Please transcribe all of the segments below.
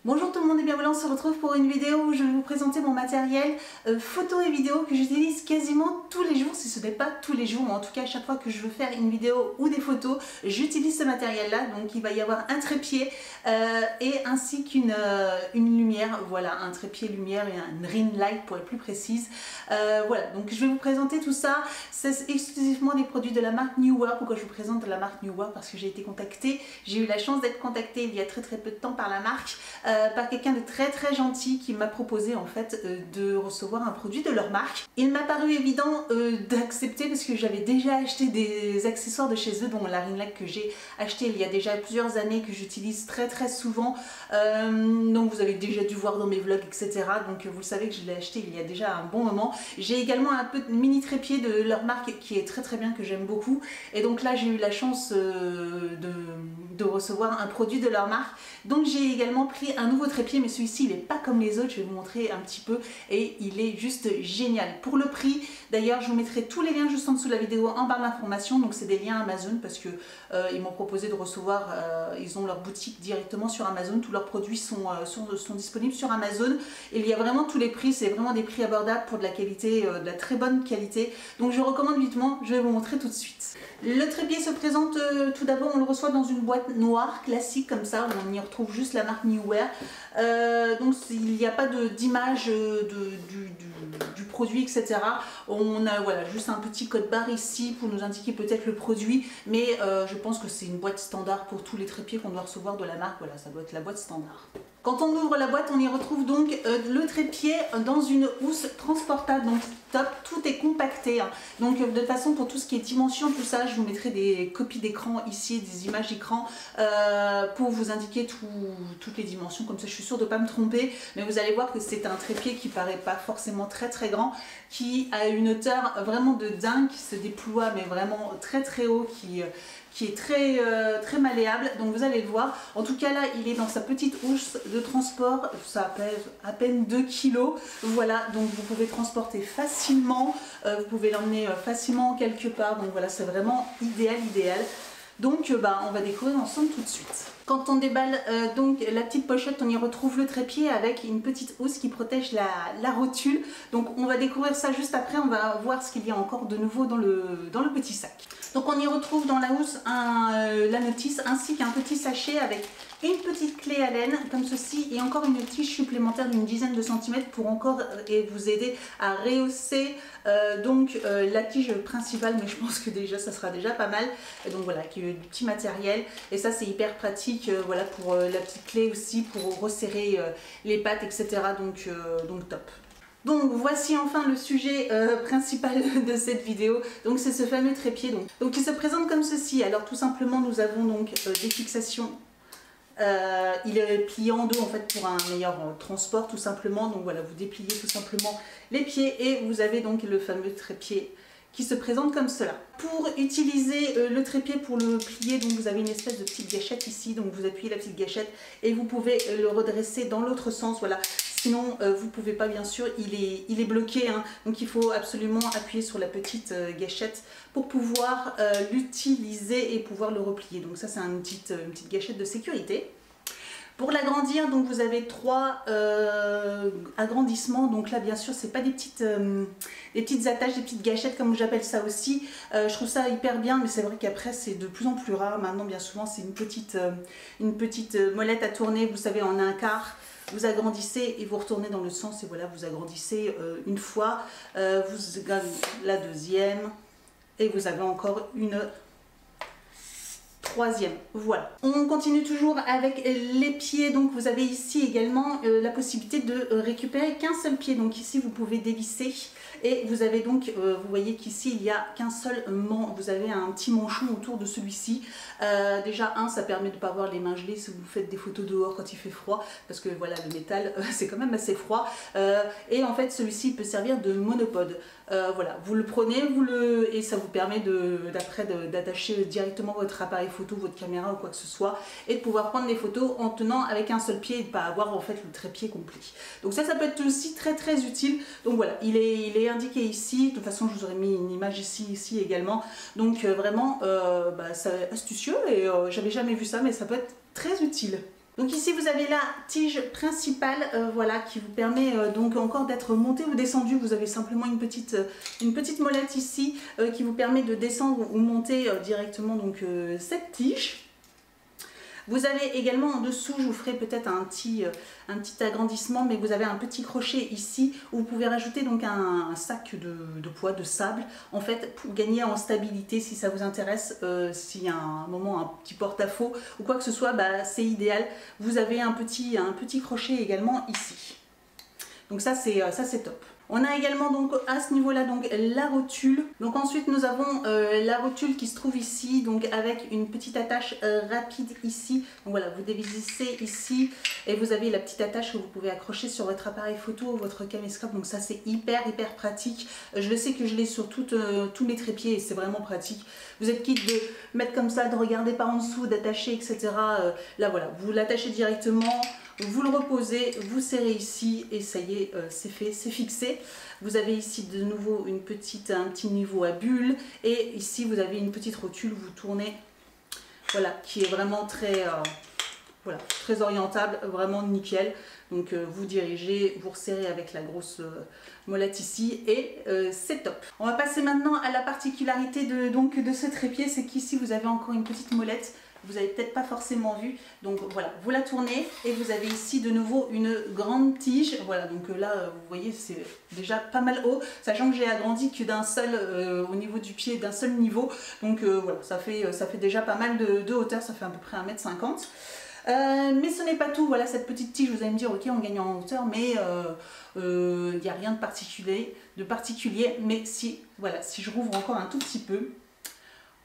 Bonjour tout le monde et bienvenue, on se retrouve pour une vidéo où je vais vous présenter mon matériel photo et vidéo que j'utilise quasiment tous les jours, si ce n'est pas tous les jours, mais en tout cas à chaque fois que je veux faire une vidéo ou des photos, j'utilise ce matériel là. Donc il va y avoir un trépied et ainsi qu'une lumière, voilà, un trépied lumière et une ring light pour être plus précise. Voilà, donc je vais vous présenter tout ça. C'est exclusivement des produits de la marque Neewer. Pourquoi je vous présente la marque Neewer? Parce que j'ai été contactée, j'ai eu la chance d'être contactée il y a très peu de temps par la marque, par quelqu'un de très gentil qui m'a proposé en fait de recevoir un produit de leur marque. Il m'a paru évident d'accepter parce que j'avais déjà acheté des accessoires de chez eux, dont la ring light que j'ai acheté il y a déjà plusieurs années, que j'utilise très souvent, donc vous avez déjà dû voir dans mes vlogs, etc. Donc vous le savez que je l'ai acheté il y a déjà un bon moment. J'ai également un peu de mini trépied de leur marque qui est très bien, que j'aime beaucoup, et donc là j'ai eu la chance de recevoir un produit de leur marque. Donc j'ai également pris un nouveau trépied, mais celui-ci il n'est pas comme les autres, je vais vous montrer un petit peu, et il est juste génial. Pour le prix, d'ailleurs je vous mettrai tous les liens juste en dessous de la vidéo en barre d'information, donc c'est des liens Amazon parce que ils m'ont proposé de recevoir, ils ont leur boutique directement sur Amazon, tous leurs produits sont disponibles sur Amazon. Il y a vraiment tous les prix, c'est vraiment des prix abordables pour de la qualité, de la très bonne qualité, donc je recommande vivement, je vais vous montrer tout de suite. Le trépied se présente tout d'abord, on le reçoit dans une boîte noire classique comme ça, on y retrouve juste la marque Neewer. Donc il n'y a pas d'image du produit, etc. On a voilà, juste un petit code barre ici pour nous indiquer peut-être le produit, mais je pense que c'est une boîte standard pour tous les trépieds qu'on doit recevoir de la marque. Voilà, ça doit être la boîte standard. Quand on ouvre la boîte, on y retrouve donc le trépied dans une housse transportable, donc top, tout est compacté, hein. Donc de toute façon, pour tout ce qui est dimension, tout ça, je vous mettrai des copies d'écran ici, des images d'écran pour vous indiquer toutes les dimensions, comme ça je suis sûre de ne pas me tromper. Mais vous allez voir que c'est un trépied qui paraît pas forcément très grand, qui a une hauteur vraiment de dingue, qui se déploie mais vraiment très haut, qui est très malléable, donc vous allez le voir. En tout cas là, il est dans sa petite housse de transport, ça pèse à peine 2 kg, voilà, donc vous pouvez transporter facilement, vous pouvez l'emmener facilement quelque part, donc voilà, c'est vraiment idéal. Donc on va découvrir ensemble tout de suite. Quand on déballe donc la petite pochette, on y retrouve le trépied avec une petite housse qui protège la rotule. Donc on va découvrir ça juste après, on va voir ce qu'il y a encore de nouveau dans le petit sac. Donc on y retrouve dans la housse la notice ainsi qu'un petit sachet avec une petite clé à laine comme ceci et encore une tige supplémentaire d'une dizaine de centimètres pour encore vous aider à rehausser la tige principale, mais je pense que déjà ça sera déjà pas mal. Et donc voilà, qui est du petit matériel, et ça c'est hyper pratique, voilà, pour la petite clé aussi pour resserrer les pattes, etc. Donc top. Donc voici enfin le sujet principal de cette vidéo, donc c'est ce fameux trépied donc il se présente comme ceci. Alors tout simplement nous avons donc des fixations, il est plié en deux en fait pour un meilleur transport tout simplement. Donc voilà, vous dépliez tout simplement les pieds et vous avez donc le fameux trépied qui se présente comme cela. Pour utiliser le trépied, pour le plier, donc vous avez une espèce de petite gâchette ici, donc vous appuyez la petite gâchette et vous pouvez le redresser dans l'autre sens, voilà. Sinon vous pouvez pas, bien sûr, il est bloqué, hein. Donc il faut absolument appuyer sur la petite gâchette pour pouvoir l'utiliser et pouvoir le replier. Donc ça c'est une petite gâchette de sécurité. Pour l'agrandir, donc vous avez 3 agrandissements. Donc là, bien sûr, c'est pas des petites attaches, des petites gâchettes comme j'appelle ça aussi. Je trouve ça hyper bien, mais c'est vrai qu'après c'est de plus en plus rare. Maintenant, bien souvent, c'est une petite molette à tourner. Vous savez, en un quart. Vous agrandissez et vous retournez dans le sens et voilà, vous agrandissez une fois. Vous agrandissez la deuxième et vous avez encore une troisième. Voilà. On continue toujours avec les pieds. Donc vous avez ici également la possibilité de récupérer qu'un seul pied. Donc ici vous pouvez dévisser et vous avez donc, vous voyez qu'ici il n'y a qu'un seul vous avez un petit manchon autour de celui-ci. Déjà ça permet de ne pas avoir les mains gelées si vous faites des photos dehors quand il fait froid, parce que voilà, le métal c'est quand même assez froid. Et en fait celui-ci peut servir de monopode. Voilà, vous le prenez, et ça vous permet d'attacher directement votre appareil photo, votre caméra ou quoi que ce soit, et de pouvoir prendre des photos en tenant avec un seul pied et de ne pas avoir en fait le trépied complet. Donc ça peut être aussi très utile. Donc voilà, il est indiqué ici. De toute façon je vous aurais mis une image ici également. Donc vraiment c'est astucieux et j'avais jamais vu ça, mais ça peut être très utile. Donc ici vous avez la tige principale voilà, qui vous permet donc encore d'être monté ou descendu. Vous avez simplement une petite molette ici qui vous permet de descendre ou monter directement donc, cette tige. Vous avez également en dessous, je vous ferai peut-être un petit agrandissement, mais vous avez un petit crochet ici où vous pouvez rajouter donc un sac de poids, de sable, en fait pour gagner en stabilité si ça vous intéresse, s'il y a un moment un petit porte-à-faux ou quoi que ce soit, bah, c'est idéal. Vous avez un petit crochet également ici. Donc ça c'est top. On a également donc à ce niveau là donc la rotule. Donc ensuite nous avons la rotule qui se trouve ici donc avec une petite attache rapide ici. Donc voilà, vous dévissez ici et vous avez la petite attache que vous pouvez accrocher sur votre appareil photo ou votre caméscope. Donc ça c'est hyper pratique. Je le sais que je l'ai sur tous mes trépieds et c'est vraiment pratique. Vous êtes quitte de mettre comme ça, de regarder par en dessous, d'attacher etc. Là voilà, vous l'attachez directement. Vous le reposez, vous serrez ici et ça y est, c'est fait, c'est fixé. Vous avez ici de nouveau un petit niveau à bulle et ici vous avez une petite rotule, vous tournez, voilà, qui est vraiment voilà, très orientable, vraiment nickel. Donc vous dirigez, vous resserrez avec la grosse molette ici et c'est top. On va passer maintenant à la particularité de ce trépied, c'est qu'ici vous avez encore une petite molette. Vous n'avez peut-être pas forcément vu, donc voilà, vous la tournez et vous avez ici de nouveau une grande tige. Voilà, donc là vous voyez c'est déjà pas mal haut, sachant que j'ai agrandi que d'un seul, au niveau du pied, d'un seul niveau. Donc voilà, ça fait déjà pas mal de hauteur, ça fait à peu près 1,50 m. Mais ce n'est pas tout, voilà cette petite tige, vous allez me dire ok on gagne en hauteur, mais il n'y a rien de particulier, mais si, voilà, si je rouvre encore un tout petit peu,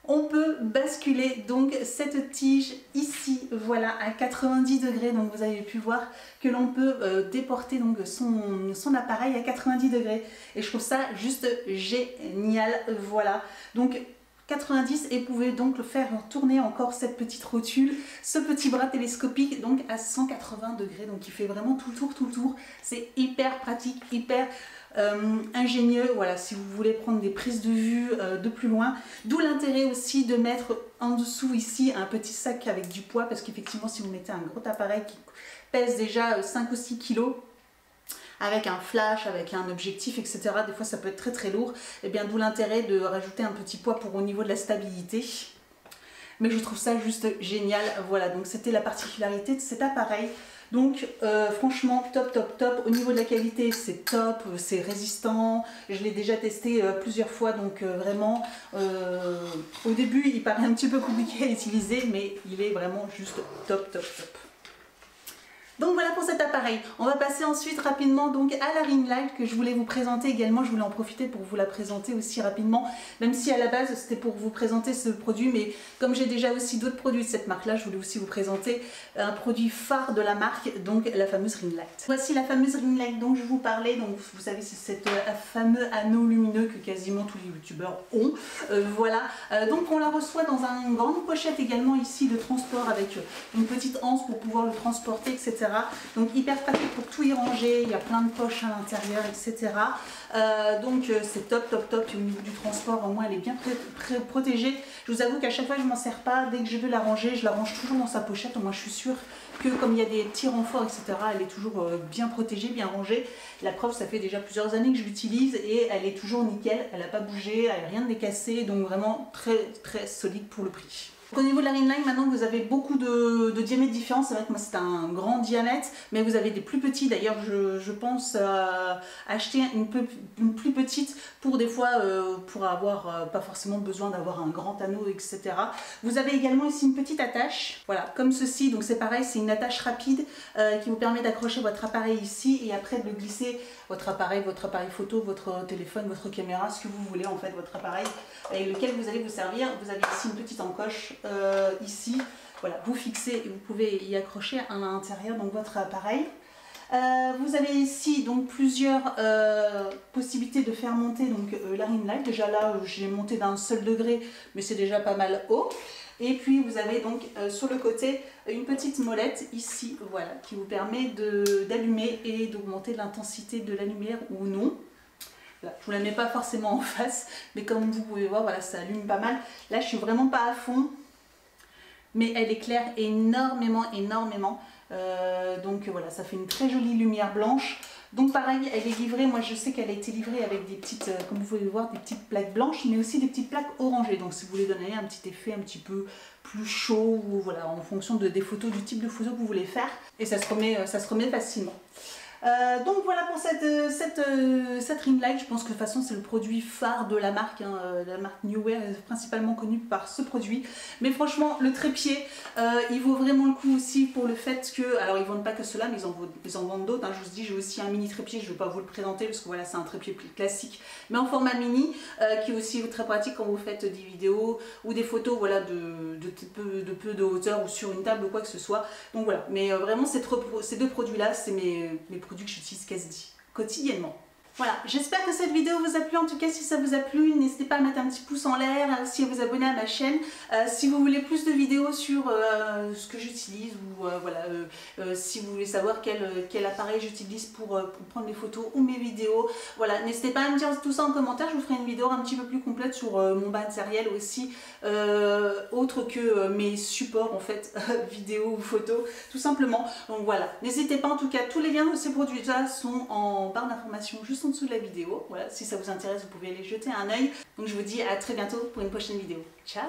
on peut basculer donc cette tige ici, voilà, à 90 degrés. Donc vous avez pu voir que l'on peut déporter donc son appareil à 90 degrés. Et je trouve ça juste génial, voilà. Donc 90 et vous pouvez donc le faire tourner encore cette petite rotule, ce petit bras télescopique donc à 180 degrés. Donc il fait vraiment tout le tour. C'est hyper pratique, hyper ingénieux, voilà, si vous voulez prendre des prises de vue de plus loin. D'où l'intérêt aussi de mettre en dessous ici un petit sac avec du poids, parce qu'effectivement si vous mettez un gros appareil qui pèse déjà 5 ou 6 kilos, avec un flash, avec un objectif, etc. Des fois ça peut être très lourd, et bien d'où l'intérêt de rajouter un petit poids pour au niveau de la stabilité. Mais je trouve ça juste génial, voilà, donc c'était la particularité de cet appareil. Donc franchement top. Au niveau de la qualité c'est top, c'est résistant, je l'ai déjà testé plusieurs fois, donc vraiment au début il paraît un petit peu compliqué à utiliser, mais il est vraiment juste top. Donc voilà pour cet appareil. On va passer ensuite rapidement donc à la ring light que je voulais vous présenter également. Je voulais en profiter pour vous la présenter aussi rapidement, même si à la base c'était pour vous présenter ce produit, mais comme j'ai déjà aussi d'autres produits de cette marque là, je voulais aussi vous présenter un produit phare de la marque, donc la fameuse ring light. Voici la fameuse ring light dont je vous parlais. Donc vous savez c'est cet fameux anneau lumineux que quasiment tous les youtubeurs ont. Voilà, donc on la reçoit dans une grande pochette également ici de transport avec une petite anse pour pouvoir le transporter, etc. Donc hyper pratique pour tout y ranger, il y a plein de poches à l'intérieur, etc. Donc c'est top. Et au niveau du transport, au moins elle est bien protégée. Je vous avoue qu'à chaque fois je ne m'en sers pas, dès que je veux la ranger, je la range toujours dans sa pochette. Au moins je suis sûre que comme il y a des petits renforts, etc., elle est toujours bien protégée, bien rangée. La preuve, ça fait déjà plusieurs années que je l'utilise et elle est toujours nickel, elle n'a pas bougé, elle n'a rien décassé, donc vraiment très solide pour le prix. Au niveau de la ring light, maintenant vous avez beaucoup de diamètres différents. C'est vrai que moi c'est un grand diamètre, mais vous avez des plus petits. D'ailleurs je pense acheter une plus petite pour des fois pour avoir pas forcément besoin d'avoir un grand anneau, etc. Vous avez également ici une petite attache, voilà, comme ceci. Donc c'est pareil, c'est une attache rapide qui vous permet d'accrocher votre appareil ici et après de le glisser, votre appareil photo, votre téléphone, votre caméra, ce que vous voulez en fait, votre appareil avec lequel vous allez vous servir. Vous avez ici une petite encoche ici, voilà, vous fixez et vous pouvez y accrocher à l'intérieur donc votre appareil. Vous avez ici donc plusieurs possibilités de faire monter donc la ring light. Déjà là j'ai monté d'un seul degré, mais c'est déjà pas mal haut. Et puis vous avez donc sur le côté une petite molette ici, voilà, qui vous permet d'allumer et d'augmenter l'intensité de la lumière ou non. Voilà, je ne vous la mets pas forcément en face, mais comme vous pouvez voir, voilà, ça allume pas mal. Là je suis vraiment pas à fond, mais elle éclaire énormément. Donc voilà, ça fait une très jolie lumière blanche. Donc pareil, elle est livrée, moi je sais qu'elle a été livrée avec des petites, comme vous pouvez le voir, des petites plaques blanches, mais aussi des petites plaques orangées. Donc si vous voulez donner un petit effet un petit peu plus chaud, ou voilà, en fonction des photos, du type de photo que vous voulez faire. Et ça se remet facilement. Donc voilà pour cette ring light. Je pense que de toute façon c'est le produit phare de la marque, hein. La marque Neewer est principalement connue par ce produit. Mais franchement le trépied il vaut vraiment le coup aussi pour le fait que, alors ils vendent pas que cela mais ils en vendent d'autres, hein. Je vous dis j'ai aussi un mini trépied, je ne vais pas vous le présenter parce que voilà c'est un trépied plus classique mais en format mini qui est aussi très pratique quand vous faites des vidéos ou des photos voilà, de peu de hauteur ou sur une table ou quoi que ce soit. Donc voilà, mais vraiment ces deux produits là c'est mes produits que j'utilise quasi quotidiennement. Voilà, j'espère que cette vidéo vous a plu. En tout cas, si ça vous a plu, n'hésitez pas à mettre un petit pouce en l'air, aussi à vous abonner à ma chaîne. Si vous voulez plus de vidéos sur ce que j'utilise ou voilà, si vous voulez savoir quel appareil j'utilise pour prendre mes photos ou mes vidéos, voilà, n'hésitez pas à me dire tout ça en commentaire. Je vous ferai une vidéo un petit peu plus complète sur mon matériel aussi, autre que mes supports en fait, vidéo ou photos, tout simplement. Donc voilà, n'hésitez pas. En tout cas, tous les liens de ces produits-là sont en barre d'informations juste en dessous de la vidéo. Voilà, si ça vous intéresse, vous pouvez aller jeter un œil. Donc je vous dis à très bientôt pour une prochaine vidéo. Ciao!